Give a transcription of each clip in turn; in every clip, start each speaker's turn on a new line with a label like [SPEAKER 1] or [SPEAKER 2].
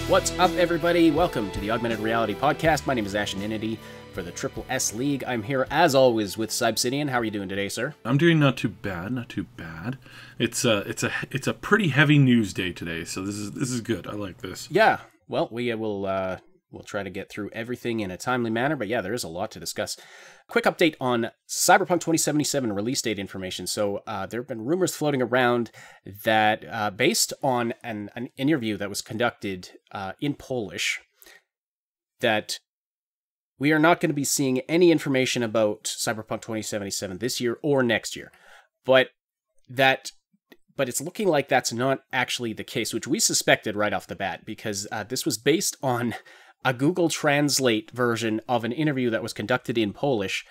[SPEAKER 1] What's up, everybody? Welcome to the Augmented Reality Podcast. My name is Ash Ninity for the Triple S League. I'm here, as always, with Cybsidian. How are you doing today, sir?
[SPEAKER 2] I'm doing not too bad. It's a pretty heavy news day today, so this is good. I like this.
[SPEAKER 1] Yeah. Well, we'll try to get through everything in a timely manner, but yeah, there is a lot to discuss. Quick update on Cyberpunk 2077 release date information. So there have been rumors floating around that based on an interview that was conducted in Polish, that we are not going to be seeing any information about Cyberpunk 2077 this year or next year. But it's looking like that's not actually the case, which we suspected right off the bat, because this was based on a Google Translate version of an interview that was conducted in Polish.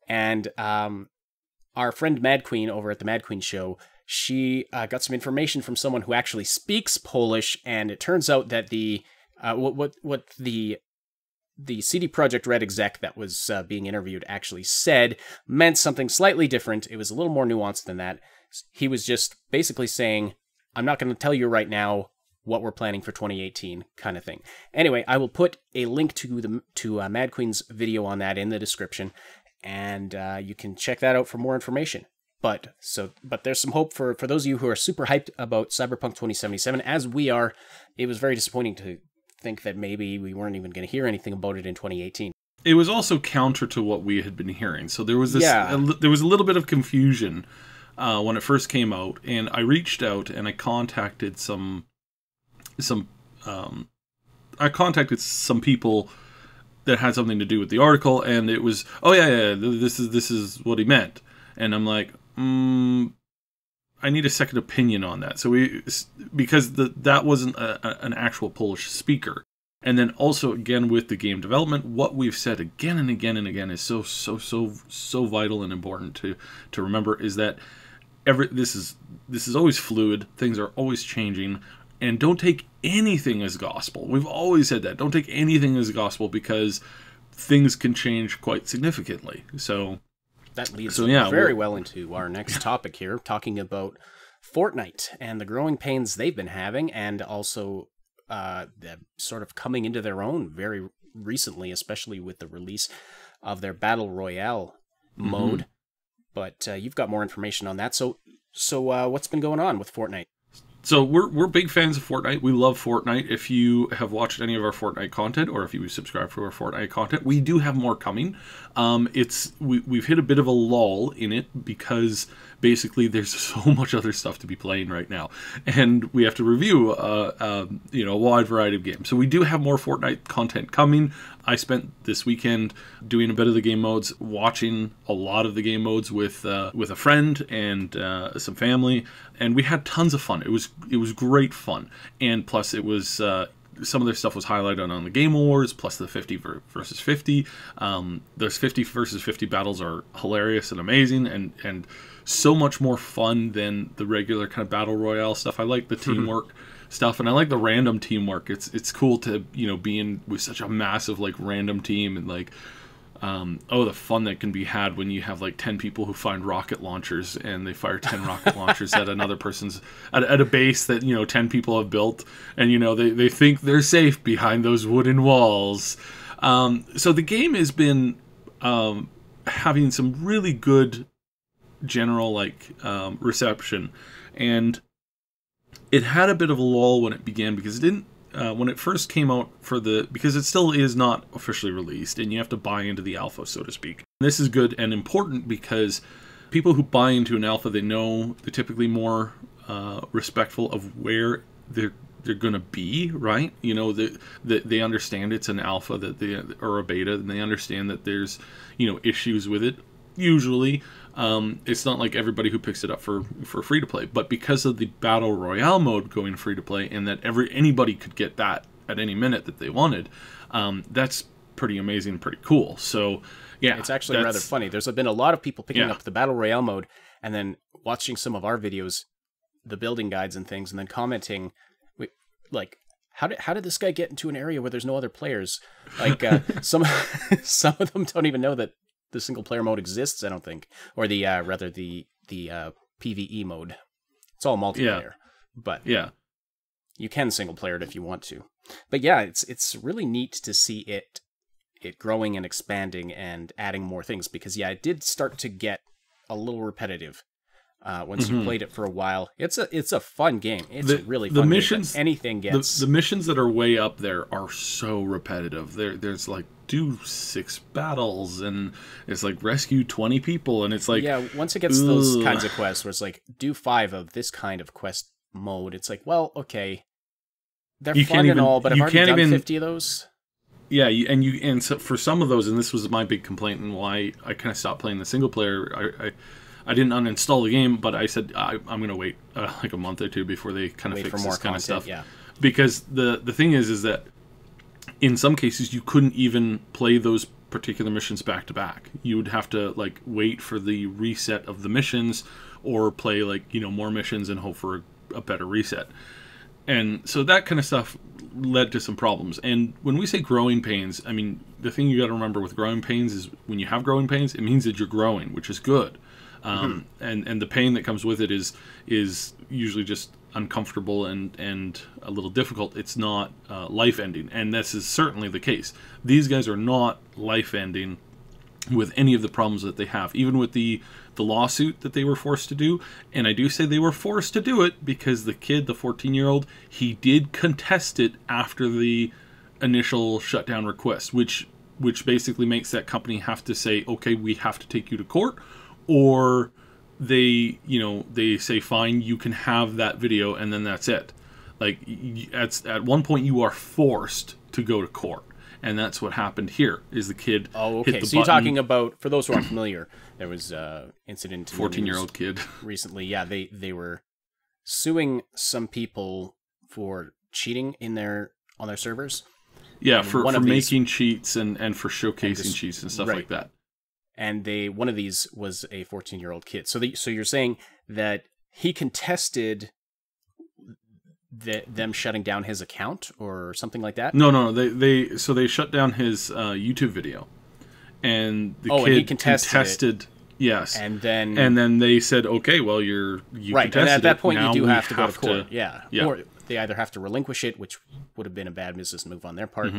[SPEAKER 1] And our friend Mad Queen over at the Mad Queen Show, she got some information from someone who actually speaks Polish, and it turns out that the CD Projekt Red exec that was being interviewed actually said meant something slightly different. It was a little more nuanced than that. He was just basically saying, I'm not going to tell you right now what we're planning for 2018 kind of thing. Anyway, I will put a link to Mad Queen's video on that in the description, and you can check that out for more information. But there's some hope for those of you who are super hyped about Cyberpunk 2077, as we are. It was very disappointing to think that maybe we weren't even going to hear anything about it in 2018.
[SPEAKER 2] It was also counter to what we had been hearing, so there was there was a little bit of confusion when it first came out, and I reached out and I contacted some people that had something to do with the article, and it was, this is what he meant, and I'm like, I need a second opinion on that. So because that wasn't an actual Polish speaker, and then also again with the game development, what we've said again and again and again is so vital and important to remember is that this is always fluid. Things are always changing. And don't take anything as gospel. We've always said that. Don't take anything as gospel, because things can change quite significantly. So
[SPEAKER 1] that leads very well into our next topic here, talking about Fortnite and the growing pains they've been having, and also sort of coming into their own very recently, especially with the release of their Battle Royale mode. But you've got more information on that. So what's been going on with Fortnite?
[SPEAKER 2] So we're big fans of Fortnite. We love Fortnite. If you have watched any of our Fortnite content, or if you subscribe to our Fortnite content, we do have more coming. We've hit a bit of a lull in it because basically there's so much other stuff to be playing right now, and we have to review a wide variety of games. So we do have more Fortnite content coming. I spent this weekend doing a bit of the game modes, watching a lot of the game modes with a friend and some family, and we had tons of fun. It was great fun, and plus it was some of their stuff was highlighted on the Game Awards, plus the 50 versus 50. Those 50 versus 50 battles are hilarious and amazing, and so much more fun than the regular kind of battle royale stuff. I like the teamwork stuff, and I like the random teamwork. It's cool to be in with such a massive random team, and the fun that can be had when you have 10 people who find rocket launchers and they fire 10 rocket launchers at another person's at a base that 10 people have built, and they think they're safe behind those wooden walls. So the game has been having some really good general reception, and it had a bit of a lull when it began, because it didn't when it first came out because it still is not officially released, and you have to buy into the alpha, so to speak. This is good and important because people who buy into an alpha, they're typically more respectful of where they're going to be, right? They understand it's an alpha or a beta, and they understand that there's issues with it. Usually, it's not like everybody who picks it up for free to play, but because of the Battle Royale mode going free to play, and that anybody could get that at any minute that they wanted, that's pretty amazing and pretty cool. So yeah,
[SPEAKER 1] it's actually rather funny. There's been a lot of people picking up the Battle Royale mode and then watching some of our videos, the building guides and things, and then commenting, how did this guy get into an area where there's no other players? Some of them don't even know that the single player mode exists, I don't think, or the PvE mode. It's all multiplayer, but you can single player it if you want to. But yeah, it's really neat to see it growing and expanding and adding more things, because yeah, it did start to get a little repetitive once you played it for a while. It's a fun game. It's a really fun
[SPEAKER 2] missions,
[SPEAKER 1] game. Anything gets
[SPEAKER 2] the missions that are way up there are so repetitive. There's like do 6 battles, and it's like rescue 20 people, and it's like,
[SPEAKER 1] yeah, once it gets those kinds of quests where it's like do 5 of this kind of quest mode, it's like, well, okay, they're fun and all, but I've already done 50 of those.
[SPEAKER 2] Yeah, and so for some of those, and this was my big complaint and why I kind of stopped playing the single player. I didn't uninstall the game, but I said I'm going to wait like a month or two before they kind of fix this kind of stuff.
[SPEAKER 1] Yeah.
[SPEAKER 2] Because the thing is that in some cases you couldn't even play those particular missions back to back. You would have to like wait for the reset of the missions, or play like, you know, more missions and hope for a better reset. And so that kind of stuff led to some problems. And when we say growing pains, I mean, the thing you got to remember with growing pains is when you have growing pains, it means that you're growing, which is good. And the pain that comes with it is usually just uncomfortable and a little difficult. It's not life-ending, and this is certainly the case. These guys are not life-ending with any of the problems that they have, even with the lawsuit that they were forced to do. And I do say they were forced to do it because the kid, the 14-year-old, he did contest it after the initial shutdown request, which basically makes that company have to say, okay, we have to take you to court, or they say, fine, you can have that video, and then that's it. Like, at one point you are forced to go to court. And that's what happened here, is the kid
[SPEAKER 1] hit the
[SPEAKER 2] button.
[SPEAKER 1] So you're talking about, for those who aren't familiar, there was an incident.
[SPEAKER 2] 14-year-old kid.
[SPEAKER 1] Recently, yeah, they were suing some people for cheating on their servers.
[SPEAKER 2] Yeah, and for making cheats and for showcasing cheats and stuff like that.
[SPEAKER 1] And one of these was a 14-year-old kid. So you're saying that he contested them shutting down his account or something like that?
[SPEAKER 2] No. They shut down his YouTube video, and the kid
[SPEAKER 1] he contested.
[SPEAKER 2] Yes,
[SPEAKER 1] and then
[SPEAKER 2] they said, okay, well, you
[SPEAKER 1] right,
[SPEAKER 2] contested
[SPEAKER 1] and at that point
[SPEAKER 2] you
[SPEAKER 1] do have to go to court. Yeah, or they either have to relinquish it, which would have been a bad business move on their part.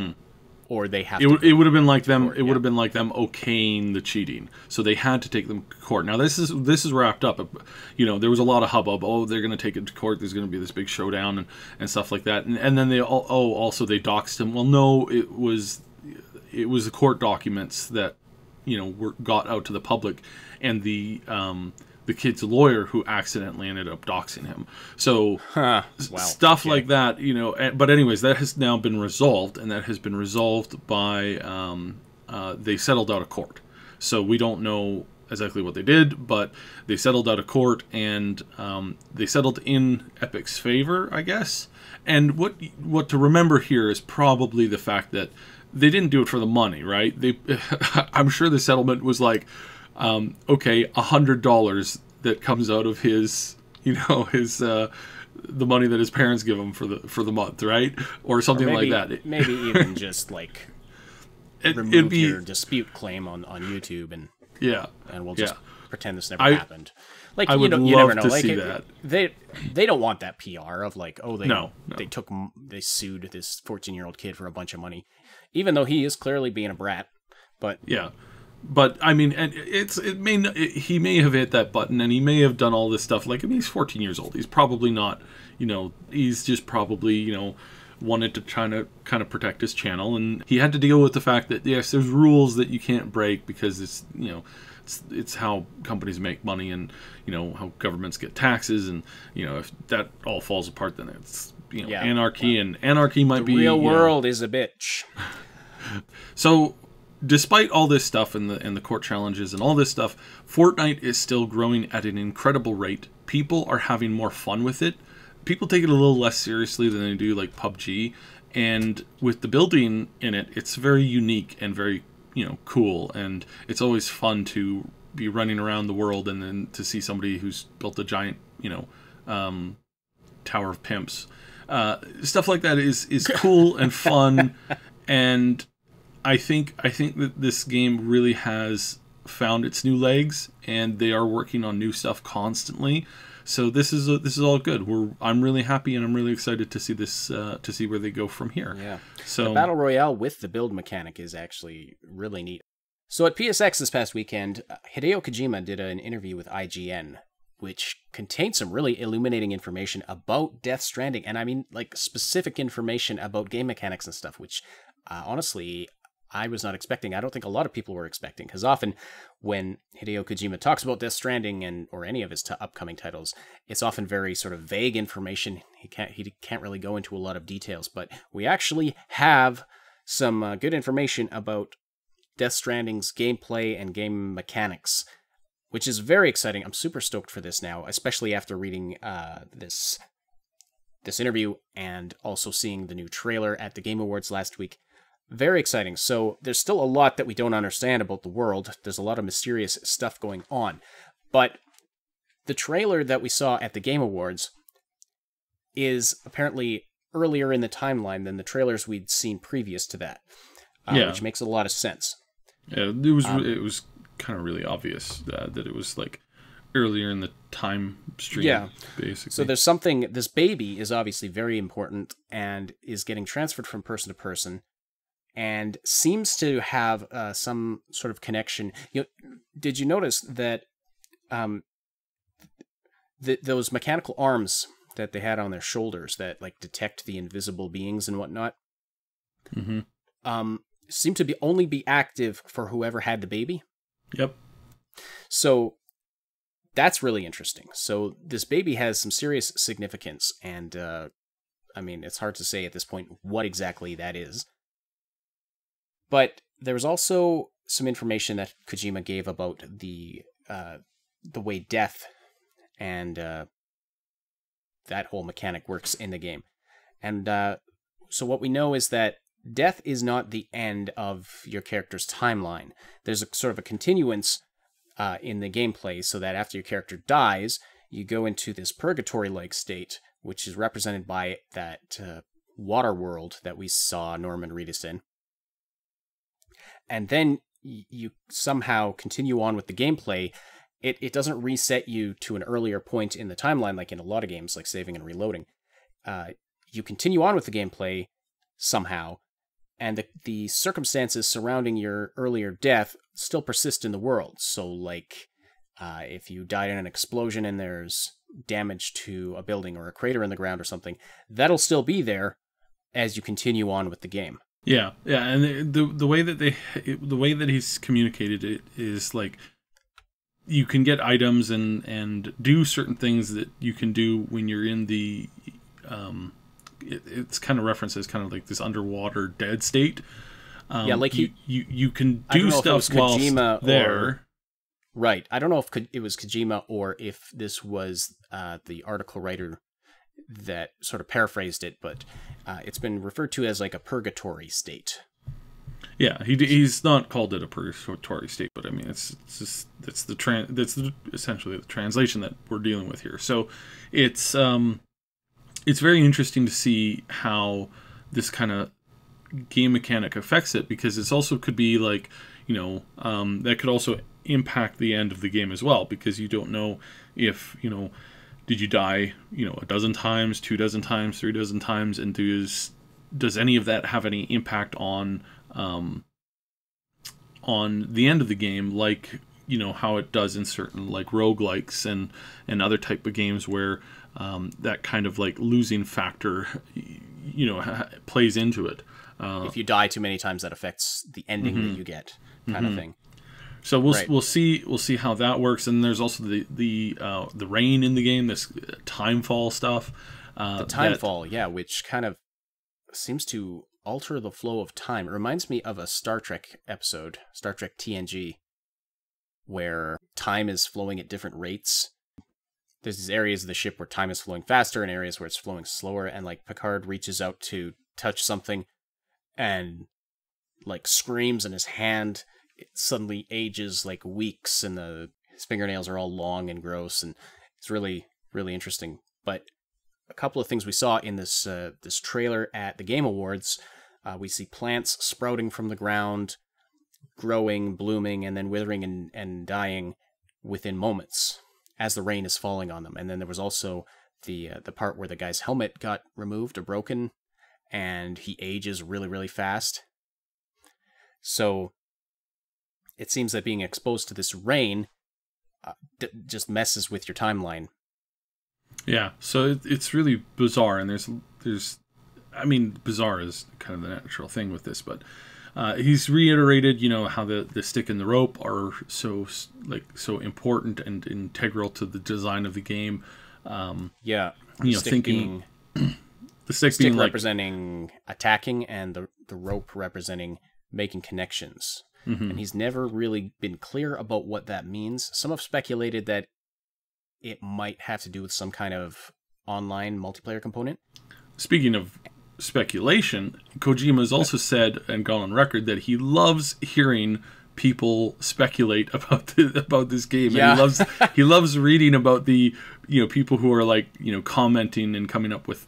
[SPEAKER 1] Or they have
[SPEAKER 2] it would have been like them. It would have been like them okaying the cheating, so they had to take them to court. Now this is wrapped up. You know, there was a lot of hubbub. Oh, they're going to take it to court. There's going to be this big showdown and stuff like that. And then they also they doxed him. Well, no, it was the court documents that got out to the public, and the kid's lawyer who accidentally ended up doxing him. So stuff like that, but anyways, that has now been resolved, and that has been resolved by they settled out of court. So we don't know exactly what they did, but they settled out of court, and they settled in Epic's favor, I guess. And what to remember here is probably the fact that they didn't do it for the money, right? I'm sure the settlement was like, okay, $100 that comes out of his the money that his parents give him for the month, right? Or something like that.
[SPEAKER 1] Maybe even just like remove your dispute claim on YouTube, and we'll just pretend this never happened. Like,
[SPEAKER 2] I would
[SPEAKER 1] you never know.
[SPEAKER 2] To
[SPEAKER 1] like
[SPEAKER 2] see that.
[SPEAKER 1] They don't want that PR of like, oh, they sued this 14-year-old kid for a bunch of money, even though he is clearly being a brat. But
[SPEAKER 2] But I mean, and he may have hit that button, and he may have done all this stuff. Like, I mean, he's 14 years old. He's probably not, he's just probably, wanted to try to kind of protect his channel, and he had to deal with the fact that yes, there's rules that you can't break because it's it's how companies make money, and how governments get taxes, and if that all falls apart, then it's anarchy, and anarchy might be
[SPEAKER 1] the real world is a bitch.
[SPEAKER 2] So, despite all this stuff and the court challenges and all this stuff, Fortnite is still growing at an incredible rate. People are having more fun with it. People take it a little less seriously than they do like PUBG. And with the building in it, it's very unique and very, cool. And it's always fun to be running around the world and then to see somebody who's built a giant, tower of pimps. Stuff like that is cool and fun. And I think that this game really has found its new legs, and they are working on new stuff constantly. So this is all good. I'm really happy, and I'm really excited to see this to see where they go from here.
[SPEAKER 1] Yeah.
[SPEAKER 2] So
[SPEAKER 1] the Battle Royale with the build mechanic is actually really neat. So at PSX this past weekend, Hideo Kojima did an interview with IGN, which contained some really illuminating information about Death Stranding, and I mean, like, specific information about game mechanics and stuff, which, honestly, I was not expecting. I don't think a lot of people were expecting, because often when Hideo Kojima talks about Death Stranding or any of his upcoming titles, it's often very sort of vague information. He can't really go into a lot of details, but we actually have some good information about Death Stranding's gameplay and game mechanics, which is very exciting. I'm super stoked for this now, especially after reading this interview and also seeing the new trailer at the Game Awards last week. Very exciting. So there's still a lot that we don't understand about the world. There's a lot of mysterious stuff going on. But the trailer that we saw at the Game Awards is apparently earlier in the timeline than the trailers we'd seen previous to that, which makes a lot of sense.
[SPEAKER 2] Yeah, it was kind of really obvious that it was like earlier in the time stream, basically.
[SPEAKER 1] So there's something, this baby is obviously very important and is getting transferred from person to person and seems to have some sort of connection. Did you notice that those mechanical arms that they had on their shoulders that like detect the invisible beings and whatnot, seem to only be active for whoever had the baby?
[SPEAKER 2] Yep.
[SPEAKER 1] So that's really interesting. So this baby has some serious significance, and I mean, it's hard to say at this point what exactly that is. But there was also some information that Kojima gave about the way death and that whole mechanic works in the game. And so what we know is that death is not the end of your character's timeline. There's a sort of a continuance in the gameplay, so that after your character dies, you go into this purgatory-like state, which is represented by that water world that we saw Norman Reedus in. And then you somehow continue on with the gameplay. It doesn't reset you to an earlier point in the timeline, like in a lot of games, like saving and reloading. You continue on with the gameplay somehow, and the circumstances surrounding your earlier death still persist in the world. So, like, if you died in an explosion and there's damage to a building or a crater in the ground or something, that'll still be there as you continue on with the game.
[SPEAKER 2] Yeah, and the way that he's communicated it is like you can get items and do certain things that you can do when you're in the it's kind of referenced as kind of like this underwater dead state.
[SPEAKER 1] Like
[SPEAKER 2] you can do stuff while there.
[SPEAKER 1] Right. I don't know if it was Kojima or if this was the article writer that sort of paraphrased it, but it's been referred to as like a purgatory state.
[SPEAKER 2] Yeah, he's not called it a purgatory state, but I mean it's essentially the translation that we're dealing with here. So it's very interesting to see how this kind of game mechanic affects it, because it's also could be like, that could also impact the end of the game as well, because you don't know if, did you die, a dozen times, 2 dozen times, 3 dozen times, and does any of that have any impact on the end of the game, like, how it does in certain like roguelikes and other type of games where that kind of like losing factor, plays into it.
[SPEAKER 1] If you die too many times, that affects the ending that you get, kind of thing.
[SPEAKER 2] So we'll see how that works. And there's also the rain in the game, this timefall stuff.
[SPEAKER 1] The timefall, which kind of seems to alter the flow of time. It reminds me of a Star Trek episode, Star Trek TNG, where time is flowing at different rates. There's these areas of the ship where time is flowing faster and areas where it's flowing slower, and like Picard reaches out to touch something and like screams, and his hand it suddenly ages like weeks, and his fingernails are all long and gross, and it's really, really interesting. But a couple of things we saw in this trailer at the Game Awards, we see plants sprouting from the ground, growing, blooming, and then withering and dying within moments. as the rain is falling on them. And then there was also the part where the guy's helmet got removed or broken, and he ages really, really fast. So it seems that being exposed to this rain just messes with your timeline.
[SPEAKER 2] Yeah, so it's really bizarre, and there's, I mean, bizarre is kind of the natural thing with this, but he's reiterated, how the stick and the rope are so important and integral to the design of the game.
[SPEAKER 1] Yeah,
[SPEAKER 2] thinking the stick
[SPEAKER 1] being
[SPEAKER 2] representing
[SPEAKER 1] attacking, and the rope representing making connections. And he's never really been clear about what that means. Some have speculated that it might have to do with some kind of online multiplayer component. Speaking
[SPEAKER 2] of speculation, Kojima has also said and gone on record that he loves hearing people speculate about this game. Yeah. And he loves reading about the people who are commenting and coming up with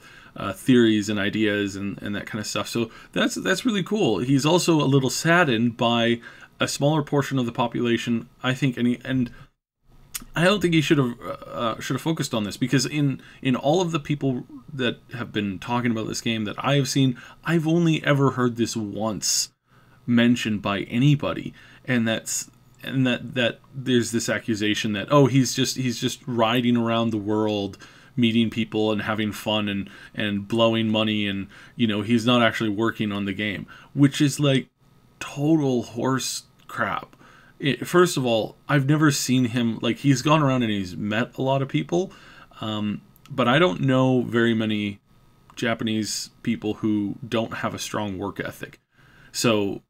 [SPEAKER 2] theories and ideas and that kind of stuff. So that's really cool. He's also a little saddened by a smaller portion of the population, I think, and I don't think he should have focused on this, because in all of the people that have been talking about this game that I have seen, I've only ever heard this once mentioned by anybody, and that there's this accusation that he's just riding around the world, meeting people and having fun and blowing money, and he's not actually working on the game, which is like total horse crap. First of all, I've never seen him, he's gone around and he's met a lot of people, but I don't know very many Japanese people who don't have a strong work ethic. So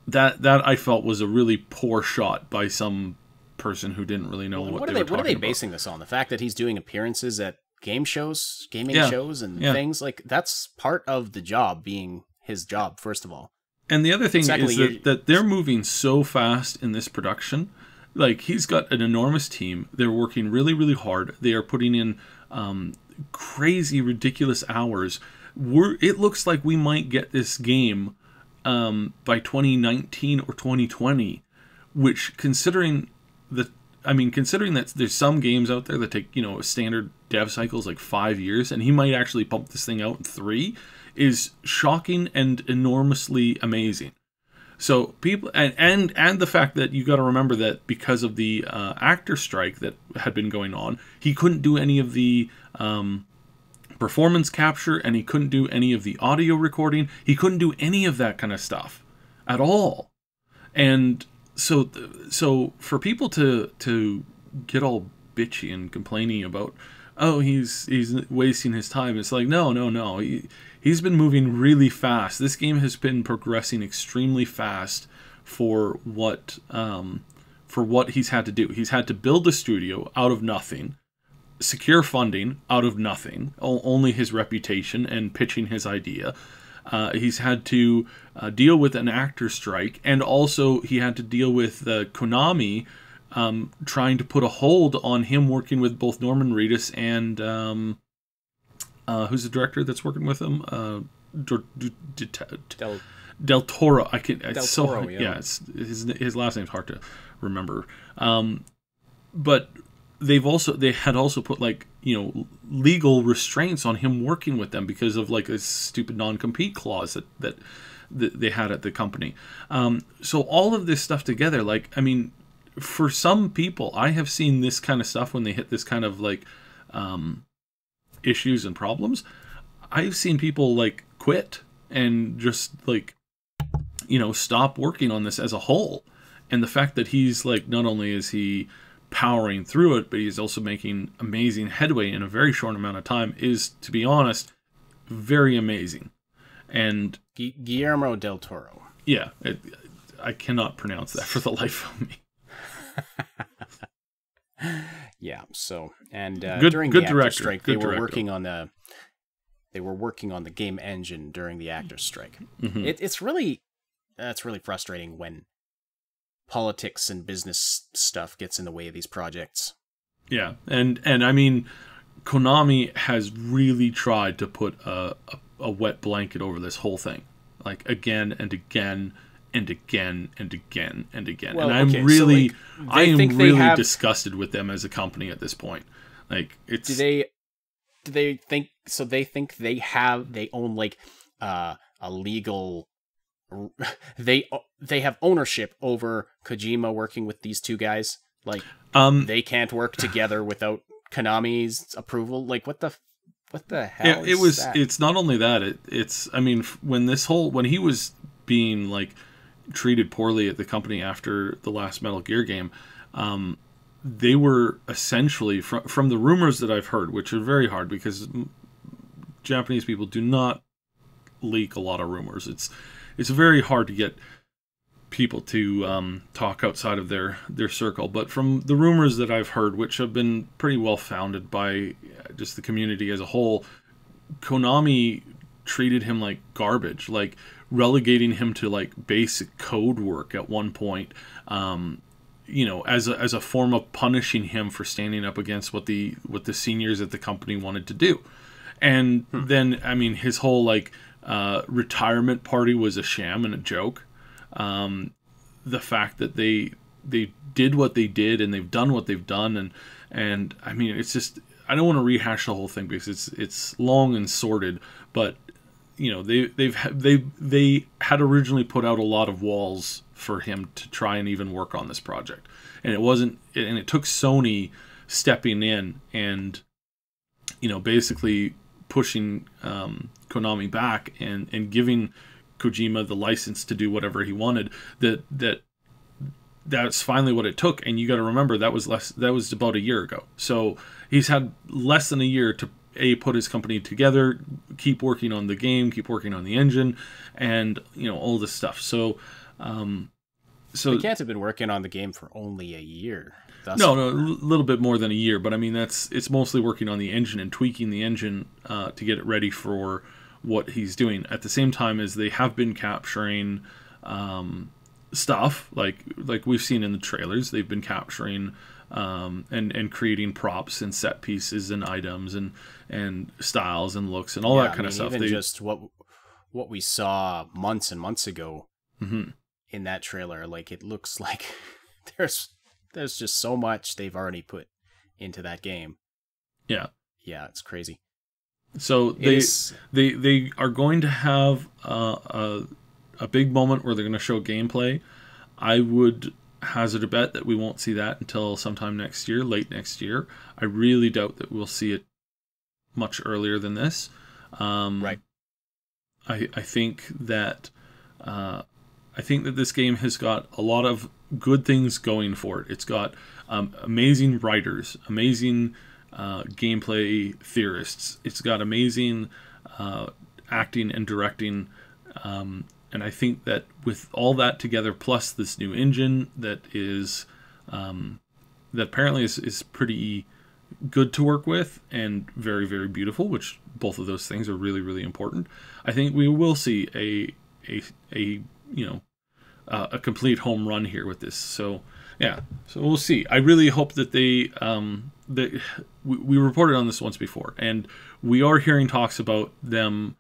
[SPEAKER 2] that I felt was a really poor shot by some person who didn't really know what they were talking about.
[SPEAKER 1] What are they basing this on? The fact that he's doing appearances at gaming shows, shows, and things? That's part of the job being his job, first of all.
[SPEAKER 2] And the other thing is that they're moving so fast in this production. He's got an enormous team. They're working really, really hard. They are putting in crazy, ridiculous hours. It looks like we might get this game by 2019 or 2020, which, considering that there's some games out there that take, standard dev cycles 5 years, and he might actually pump this thing out in 3, is shocking and enormously amazing. So people, and the fact that you got to remember that because of the actor strike that had been going on, he couldn't do any of the performance capture, and he couldn't do any of the audio recording. He couldn't do any of that kind of stuff at all. And so for people to get all bitchy and complaining about, he's wasting his time, it's no. He's been moving really fast. This game has been progressing extremely fast for what he's had to do. He's had to build a studio out of nothing, secure funding out of nothing, only his reputation and pitching his idea. He's had to deal with an actor strike, and also he had to deal with Konami trying to put a hold on him working with both Norman Reedus and who's the director that's working with him? Del Toro. His last name's hard to remember. But they had also put legal restraints on him working with them because of a stupid non-compete clause that they had at the company. So all of this stuff together, for some people, I have seen this kind of stuff when they hit this kind of issues and problems. I've seen people quit and just stop working on this as a whole. And the fact that he's not only is he powering through it, but he's also making amazing headway in a very short amount of time is, to be honest, very amazing. And
[SPEAKER 1] Guillermo del Toro.
[SPEAKER 2] Yeah, I cannot pronounce that for the life of me.
[SPEAKER 1] Yeah. So, and
[SPEAKER 2] good
[SPEAKER 1] during the actor
[SPEAKER 2] director.
[SPEAKER 1] strike, they were working on the game engine during the actor strike. Mm-hmm. It's really frustrating when politics and business stuff gets in the way of these projects.
[SPEAKER 2] Yeah, and I mean, Konami has really tried to put a wet blanket over this whole thing, again and again and again and again and again.
[SPEAKER 1] Well,
[SPEAKER 2] and I'm
[SPEAKER 1] okay,
[SPEAKER 2] really,
[SPEAKER 1] so,
[SPEAKER 2] I am really disgusted with them as a company at this point. Like, it's...
[SPEAKER 1] Do they think, so they think they own, like, a legal... They have ownership over Kojima working with these two guys? Like, they can't work together without Konami's approval? Like, what the hell is that?
[SPEAKER 2] It's not only that, it's, I mean, when he was being, like, treated poorly at the company after the last Metal Gear game, they were essentially, from the rumors that I've heard, which are very hard because Japanese people do not leak a lot of rumors. It's very hard to get people to talk outside of their circle. But from the rumors that I've heard, which have been pretty well founded by just the community as a whole, Konami treated him like garbage, like relegating him to like basic code work at one point, you know, as a form of punishing him for standing up against what the seniors at the company wanted to do. And then, I mean, his whole like retirement party was a sham and a joke. The fact that they did what they did and they've done what they've done, and I mean, it's just, I don't want to rehash the whole thing because it's long and sordid, but you know, they had originally put out a lot of walls for him to try and even work on this project, and it took Sony stepping in and, you know, basically pushing Konami back and giving Kojima the license to do whatever he wanted. That's finally what it took. And you got to remember that was about a year ago. So he's had less than a year to put his company together, keep working on the game, keep working on the engine, and you know, all this stuff. So
[SPEAKER 1] they can't have been working on the game for only a year.
[SPEAKER 2] No, a little bit more than a year, but I mean, it's mostly working on the engine and tweaking the engine to get it ready for what he's doing. At the same time as they have been capturing stuff like we've seen in the trailers, they've been capturing and creating props and set pieces and items and styles and looks and all that kind of stuff.
[SPEAKER 1] Even just what we saw months and months ago in that trailer, like, it looks like there's just so much they've already put into that game. Yeah, it's crazy.
[SPEAKER 2] So they are going to have a big moment where they're going to show gameplay. I would hazard a bet that we won't see that until sometime next year, late next year. I really doubt that we'll see it much earlier than this.
[SPEAKER 1] Right.
[SPEAKER 2] I think that this game has got a lot of good things going for it. It's got amazing writers, amazing gameplay theorists. It's got amazing acting and directing, and I think that with all that together, plus this new engine that is that apparently is pretty good to work with and very, very beautiful, which both of those things are really, really important. I think we will see a complete home run here with this. So yeah, so we'll see. I really hope that we reported on this once before, and we are hearing talks about them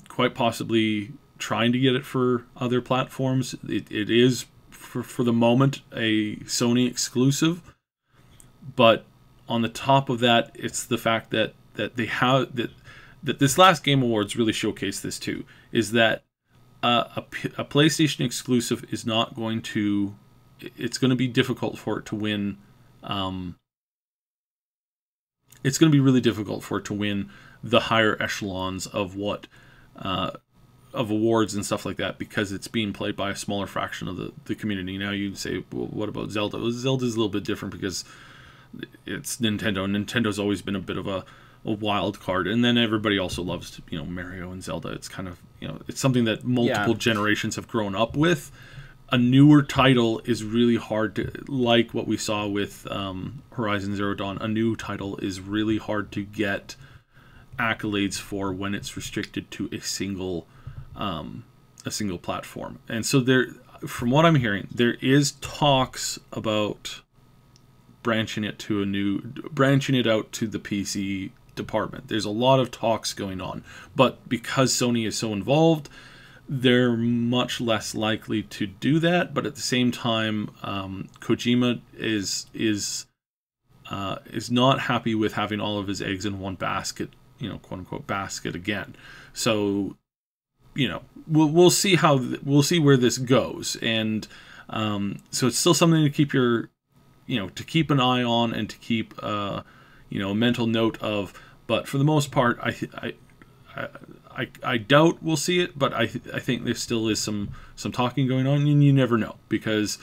[SPEAKER 2] quite possibly trying to get it for other platforms. It is for the moment a Sony exclusive, but on the top of that, it's the fact that they have that this last Game Awards really showcased this too, is that a PlayStation exclusive is not going to, it's going to be difficult for it to win. It's going to be really difficult for it to win the higher echelons of what of awards and stuff like that, because it's being played by a smaller fraction of the community. Now you say, well, what about Zelda? Well, Zelda's a little bit different because it's Nintendo. Nintendo's always been a bit of a wild card, and then everybody also loves, you know, Mario and Zelda. It's kind of, you know, it's something that multiple generations have grown up with. A newer title is really hard to, like what we saw with Horizon Zero Dawn. A new title is really hard to get accolades for when it's restricted to a single platform. And so there, from what I'm hearing, there is talks about branching it out to the PC department. There's a lot of talks going on, but because Sony is so involved, they're much less likely to do that. But at the same time, Kojima is not happy with having all of his eggs in one basket, quote unquote basket again. So, we'll see we'll see where this goes. And so it's still something to keep to keep an eye on and to keep, a mental note of. But for the most part, I doubt we'll see it, but I think there still is some talking going on, and you never know, because,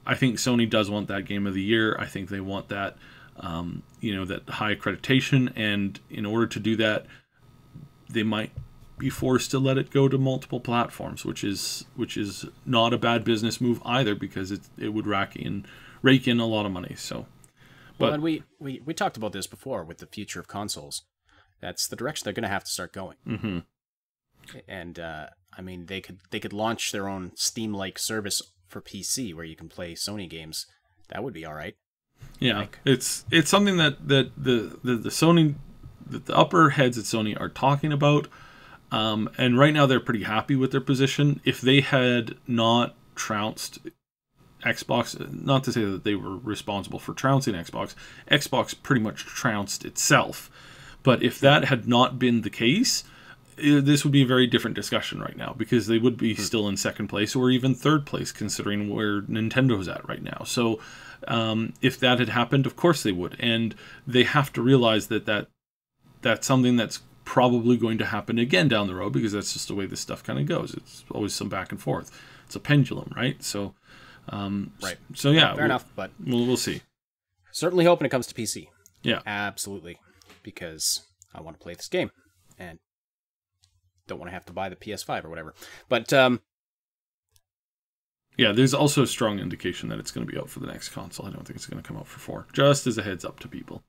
[SPEAKER 2] I think Sony does want that Game of the Year. I think they want that, that high accreditation, and in order to do that, they might be forced to let it go to multiple platforms, which is not a bad business move either, because it would rake in a lot of money. So,
[SPEAKER 1] well, and we talked about this before with the future of consoles. That's the direction they're going to have to start going.
[SPEAKER 2] Mm-hmm.
[SPEAKER 1] And they could launch their own Steam-like service for PC where you can play Sony games. That would be all right.
[SPEAKER 2] Yeah, it's something that the Sony, the upper heads at Sony are talking about. And right now they're pretty happy with their position. If they had not trounced Xbox, not to say that they were responsible for trouncing Xbox pretty much trounced itself. But if that had not been the case, this would be a very different discussion right now, because they would be still in second place or even third place, considering where Nintendo's at right now. So if that had happened, of course they would. And they have to realize that's something that's probably going to happen again down the road, because that's just the way this stuff kind of goes. It's always some back and forth. It's a pendulum, right? So,
[SPEAKER 1] right.
[SPEAKER 2] So yeah,
[SPEAKER 1] fair enough, but
[SPEAKER 2] we'll see.
[SPEAKER 1] Certainly hope when it comes to PC.
[SPEAKER 2] Yeah,
[SPEAKER 1] absolutely, because I want to play this game and don't want to have to buy the PS5 or whatever. But
[SPEAKER 2] yeah, there's also a strong indication that it's going to be out for the next console. I don't think it's going to come out for 4. Just as a heads up to people.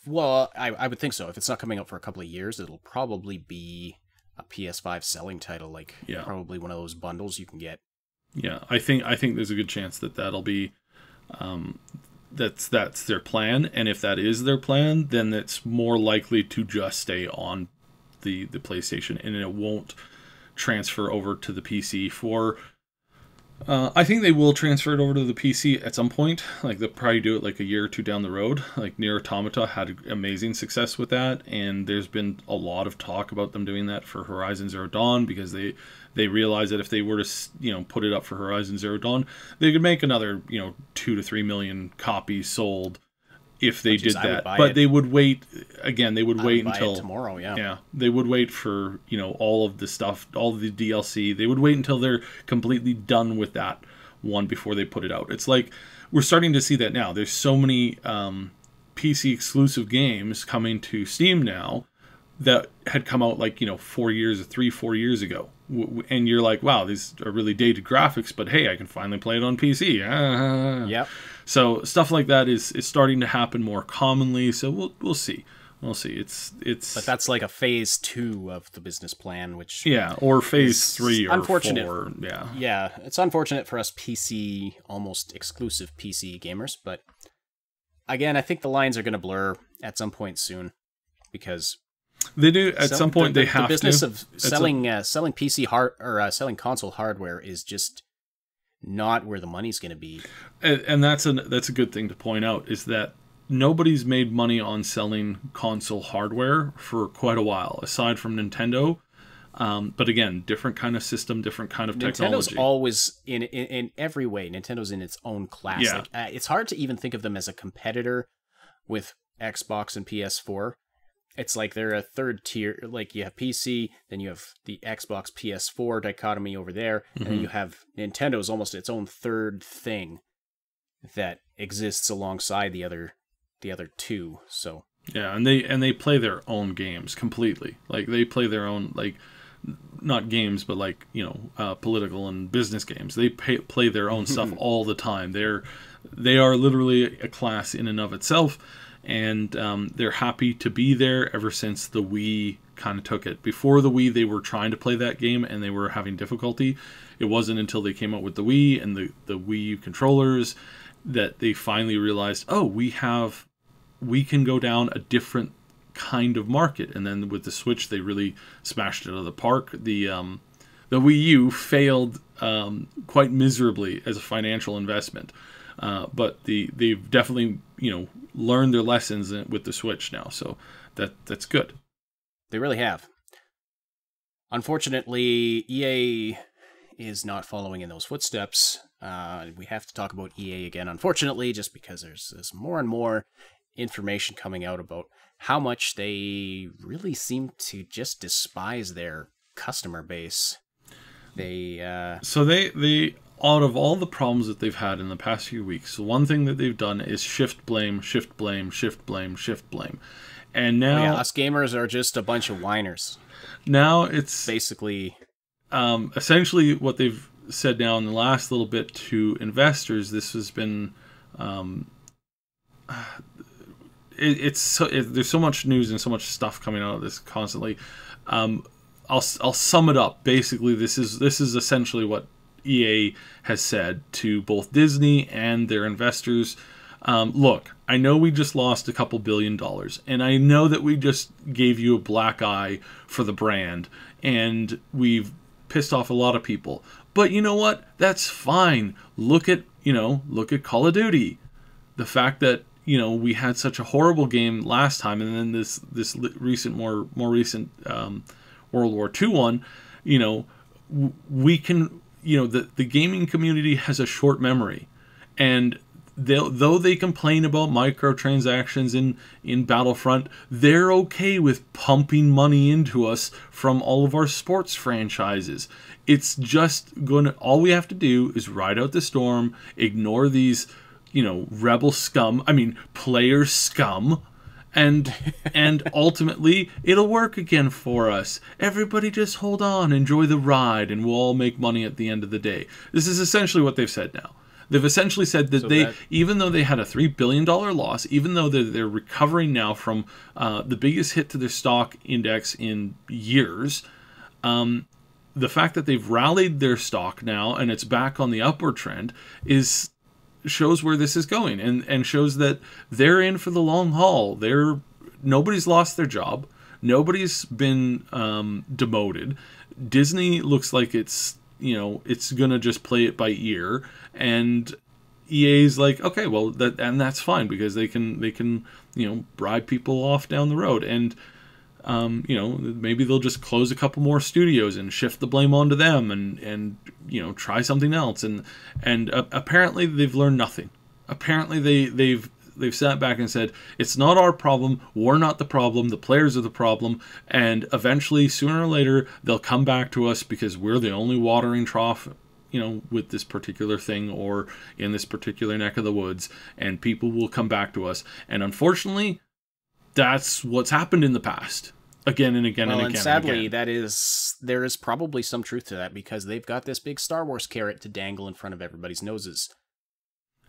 [SPEAKER 1] Well, I would think so. If it's not coming out for a couple of years, it'll probably be a PS5 selling title, probably one of those bundles you can get.
[SPEAKER 2] Yeah, I think there's a good chance that'll be that's their plan, and if that is their plan, then it's more likely to just stay on the PlayStation, and it won't transfer over to the PC for. I think they will transfer it over to the PC at some point. They'll probably do it a year or two down the road. Nier Automata had amazing success with that, and there's been a lot of talk about them doing that for Horizon Zero Dawn, because they realized that if they were to put it up for Horizon Zero Dawn, they could make another 2 to 3 million copies sold if they did that. But they would wait again. They would wait until
[SPEAKER 1] tomorrow. Yeah,
[SPEAKER 2] they would wait for all of the stuff, all of the DLC. They would wait until they're completely done with that one before they put it out. It's we're starting to see that now. There's so many PC exclusive games coming to Steam now that had come out 4 years ago, and you're like, wow, these are really dated graphics, but hey, I can finally play it on PC.
[SPEAKER 1] Yep.
[SPEAKER 2] So stuff like that is starting to happen more commonly. So we'll see. We'll see. It's. But
[SPEAKER 1] that's a phase 2 of the business plan, which
[SPEAKER 2] or phase 3 or
[SPEAKER 1] unfortunate.
[SPEAKER 2] 4.
[SPEAKER 1] Yeah, it's unfortunate for us PC, almost exclusive PC gamers. But again, I think the lines are going to blur at some point soon, because
[SPEAKER 2] they do at some point. They have
[SPEAKER 1] the business
[SPEAKER 2] to.
[SPEAKER 1] of selling PC selling console hardware is just not where the money's going to be.
[SPEAKER 2] And that's a good thing to point out, is that nobody's made money on selling console hardware for quite a while, aside from Nintendo. But again, different kind of system, different kind of technology.
[SPEAKER 1] Nintendo's always, in every way, Nintendo's in its own class.
[SPEAKER 2] Yeah.
[SPEAKER 1] It's hard to even think of them as a competitor with Xbox and PS4. It's they're a third tier. You have PC, then you have the Xbox PS4 dichotomy over there, and then you have Nintendo's almost its own third thing that exists alongside the other two. So
[SPEAKER 2] yeah, and they play their own games completely. They play their own not games, but political and business games. They play their own stuff all the time. They are literally a class in and of itself. And they're happy to be there ever since the Wii kind of took it. Before the Wii, they were trying to play that game and they were having difficulty. It wasn't until they came out with the Wii and the Wii U controllers that they finally realized, oh, we can go down a different kind of market. And then with the Switch, they really smashed it out of the park. The The Wii U failed quite miserably as a financial investment, but they've definitely learned their lessons with the Switch now, so that's good.
[SPEAKER 1] They really have. Unfortunately, EA is not following in those footsteps. We have to talk about EA again, unfortunately, just because there's more and more information coming out about how much they really seem to just despise their customer base. They out of all the problems that they've had in the past few weeks, the one thing that they've done is shift blame, shift blame, shift blame, shift blame. And now us gamers are just a bunch of whiners.
[SPEAKER 2] Now it's
[SPEAKER 1] basically
[SPEAKER 2] essentially what they've said now in the last little bit to investors. This has been there's so much news and so much stuff coming out of this constantly. I'll sum it up. Basically, this is essentially what EA has said to both Disney and their investors. Look, I know we just lost a couple $2 billion, and I know that we just gave you a black eye for the brand, and we've pissed off a lot of people. But you know what? That's fine. Look at Call of Duty. The fact that we had such a horrible game last time, and then this recent, more recent World War II one, we can, the gaming community has a short memory, and though they complain about microtransactions in Battlefront, they're okay with pumping money into us from all of our sports franchises. It's just all we have to do is ride out the storm, ignore these, rebel scum, player scum, and ultimately it'll work again for us. Everybody just hold on, enjoy the ride, and we'll all make money at the end of the day. This is essentially what they've said now. They've essentially said that even though they had a $3 billion loss, even though they're recovering now from the biggest hit to their stock index in years, the fact that they've rallied their stock now and it's back on the upward trend shows where this is going, and shows that they're in for the long haul. Nobody's lost their job. Nobody's been demoted. Disney looks like it's gonna just play it by ear, and EA's like, okay, well, that's fine, because they can bribe people off down the road, and maybe they'll just close a couple more studios and shift the blame onto them, and try something else, and apparently they've learned nothing. Apparently they've sat back and said, it's not our problem, we're not the problem, the players are the problem, and eventually, sooner or later, they'll come back to us because we're the only watering trough, with this particular thing or in this particular neck of the woods, and people will come back to us. And unfortunately, that's what's happened in the past. Again and again and again.
[SPEAKER 1] And sadly,
[SPEAKER 2] and again.
[SPEAKER 1] there is probably some truth to that, because they've got this big Star Wars carrot to dangle in front of everybody's noses.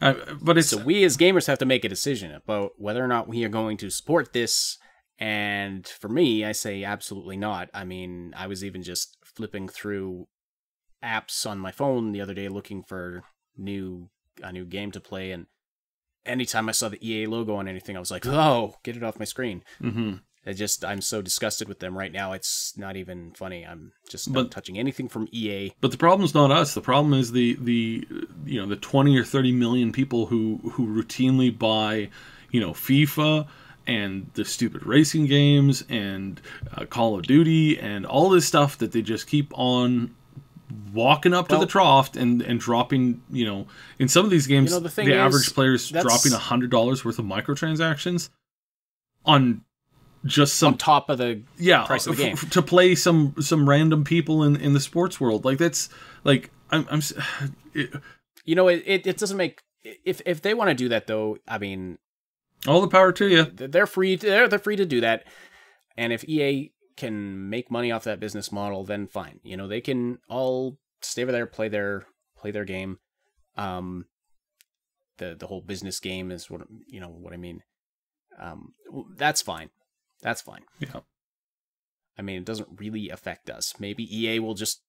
[SPEAKER 1] So we as gamers have to make a decision about whether or not we are going to support this. And for me, I say absolutely not. I was even just flipping through apps on my phone the other day looking for a new game to play, and anytime I saw the EA logo on anything, I was like, oh, get it off my screen. Mm-hmm. I'm so disgusted with them right now. It's not even funny. I'm just not touching anything from EA.
[SPEAKER 2] But the problem's not us. The problem is the 20 or 30 million people who routinely buy, FIFA and the stupid racing games and Call of Duty and all this stuff that they just keep on walking up to the trough and dropping, in some of these games, the average player's dropping $100 worth of microtransactions on just some
[SPEAKER 1] on top of the price of the game
[SPEAKER 2] to play some random people in the sports world. Like, that's like
[SPEAKER 1] it doesn't make, if they want to do that though,
[SPEAKER 2] all the power to you.
[SPEAKER 1] They're free to do that. And if EA can make money off that business model, then fine. They can all stay over there, play their game. The whole business game is what I mean. That's fine. That's fine.
[SPEAKER 2] Yeah.
[SPEAKER 1] It doesn't really affect us. Maybe EA will just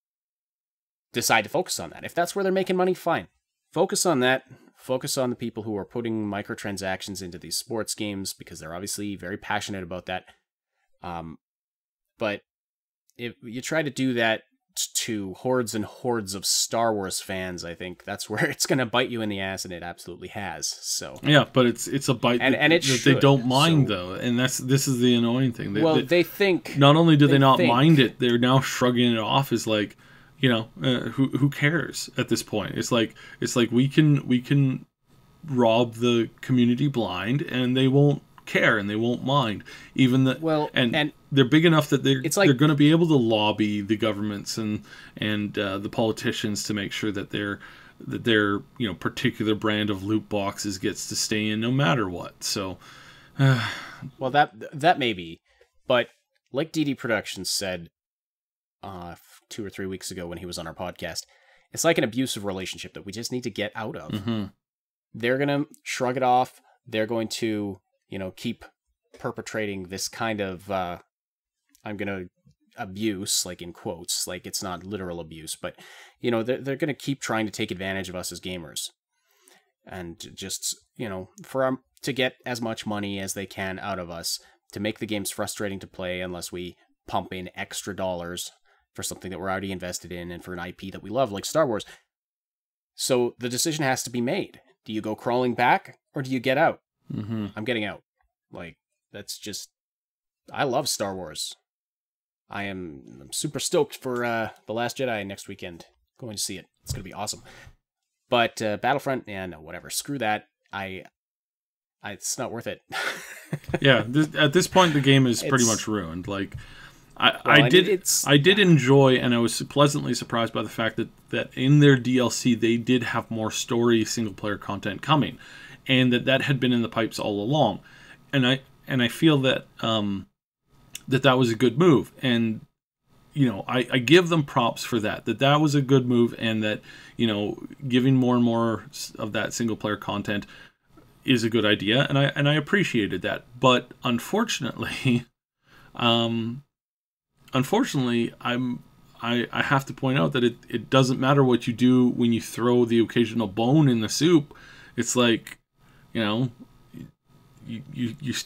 [SPEAKER 1] decide to focus on that. If that's where they're making money, fine. Focus on that. Focus on the people who are putting microtransactions into these sports games, because they're obviously very passionate about that. But if you try to do that to hordes and hordes of Star Wars fans, I think that's where it's going to bite you in the ass, and it absolutely has. So
[SPEAKER 2] yeah, but it's a bite
[SPEAKER 1] and it
[SPEAKER 2] that
[SPEAKER 1] should,
[SPEAKER 2] they don't mind though, and this is the annoying thing.
[SPEAKER 1] They think
[SPEAKER 2] not only do they not mind it, they're now shrugging it off as like, you know, who cares at this point? It's like we can rob the community blind, and they won't care and they won't mind, even and they're big enough that they're going to be able to lobby the governments and the politicians to make sure that their you know, particular brand of loot boxes gets to stay in no matter what. So
[SPEAKER 1] well, that may be, but like DD Productions said 2 or 3 weeks ago when he was on our podcast, it's like an abusive relationship that we just need to get out of.
[SPEAKER 2] Mm-hmm.
[SPEAKER 1] They're going to shrug it off. They're going to, you know, keep perpetrating this kind of, I'm going to abuse, like in quotes, like it's not literal abuse, but, you know, they're going to keep trying to take advantage of us as gamers. And just, you know, to get as much money as they can out of us, to make the games frustrating to play unless we pump in extra dollars for something that we're already invested in and for an IP that we love, like Star Wars. So the decision has to be made. Do you go crawling back or do you get out?
[SPEAKER 2] Mm-hmm.
[SPEAKER 1] I'm getting out. Like, that's just... I love Star Wars. I'm super stoked for The Last Jedi next weekend. Going to see it. It's going to be awesome. But Battlefront, no, whatever. Screw that. It's not worth it.
[SPEAKER 2] Yeah, at this point, the game is pretty much ruined. Like, I did enjoy, and I was pleasantly surprised by the fact that in their DLC, they did have more story single-player content coming, and that had been in the pipes all along. And I feel that that was a good move, and you know, I give them props for that was a good move, and that, you know, giving more and more of that single player content is a good idea, and I appreciated that. But unfortunately, I have to point out that it doesn't matter what you do when you throw the occasional bone in the soup. It's like, you know, it's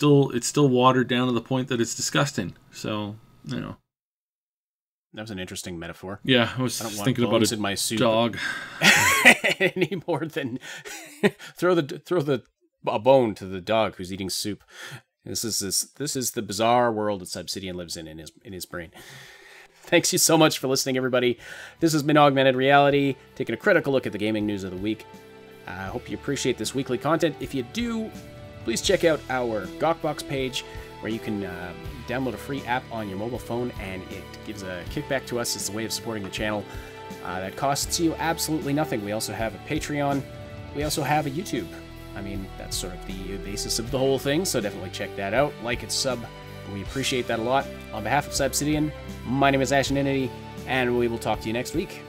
[SPEAKER 2] still watered down to the point that it's disgusting. So, you know.
[SPEAKER 1] That was an interesting metaphor.
[SPEAKER 2] Yeah, I was thinking about a
[SPEAKER 1] in my soup
[SPEAKER 2] dog.
[SPEAKER 1] any more than throw a bone to the dog who's eating soup. This is the bizarre world that Obsidian lives in his brain. Thanks you so much for listening, everybody. This has been Augmented Reality, taking a critical look at the gaming news of the week. I hope you appreciate this weekly content. If you do, please check out our Gawkbox page, where you can download a free app on your mobile phone, and it gives a kickback to us as a way of supporting the channel. That costs you absolutely nothing. We also have a Patreon. We also have a YouTube. I mean, that's sort of the basis of the whole thing, so definitely check that out. Like and sub. We appreciate that a lot. On behalf of Obsidian, my name is Asheninity, and we will talk to you next week.